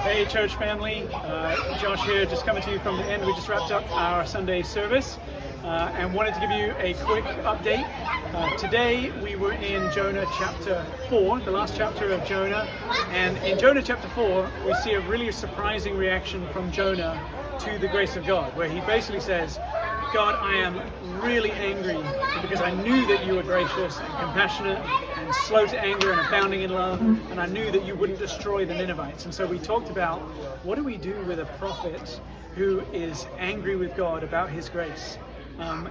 Hey church family, Josh here, just coming to you from the end. We just wrapped up our Sunday service and wanted to give you a quick update. Today we were in Jonah chapter 4, the last chapter of Jonah, and in Jonah chapter 4 we see a really surprising reaction from Jonah to the grace of God, where he basically says, God, I am really angry because I knew that you were gracious and compassionate and slow to anger and abounding in love, and I knew that you wouldn't destroy the Ninevites. And so we talked about what do we do with a prophet who is angry with God about his grace.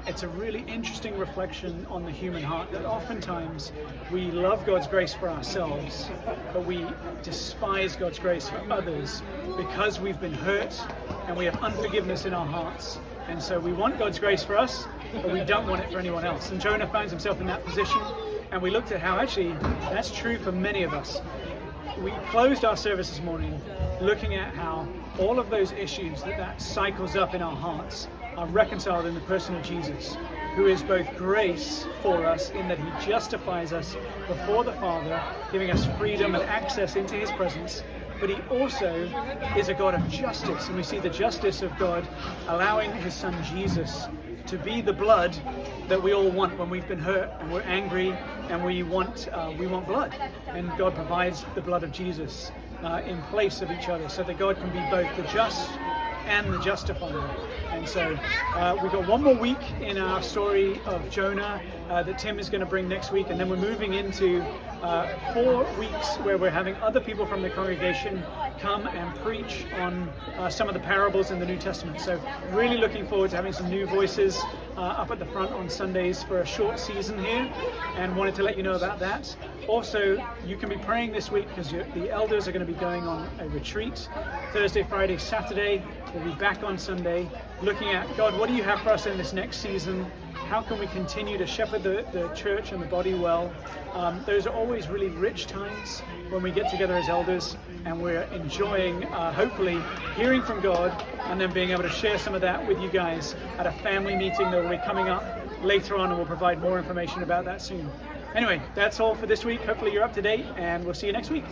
It's a really interesting reflection on the human heart that oftentimes we love God's grace for ourselves, but we despise God's grace for others because we've been hurt and we have unforgiveness in our hearts. And so we want God's grace for us, but we don't want it for anyone else. And Jonah finds himself in that position, and we looked at how actually that's true for many of us. We closed our service this morning looking at how all of those issues that cycles up in our hearts are reconciled in the person of Jesus, who is both grace for us in that he justifies us before the Father, giving us freedom and access into his presence, but he also is a God of justice, and we see the justice of God allowing his son Jesus to be the blood that we all want when we've been hurt and we're angry and we want blood, and God provides the blood of Jesus in place of each other so that God can be both the just and the justifier. And so we've got one more week in our story of Jonah that Tim is going to bring next week, and then we're moving into 4 weeks where we're having other people from the congregation come and preach on some of the parables in the New Testament. So really looking forward to having some new voices up at the front on Sundays for a short season here, and wanted to let you know about that. Also, you can be praying this week because the elders are going to be going on a retreat Thursday, Friday, Saturday. We'll be back on Sunday looking at, God, what do you have for us in this next season? How can we continue to shepherd the church and the body well? Those are always really rich times when we get together as elders and we're enjoying, hopefully, hearing from God and then being able to share some of that with you guys at a family meeting that will be coming up later on, and we'll provide more information about that soon. Anyway, that's all for this week. Hopefully you're up to date, and we'll see you next week.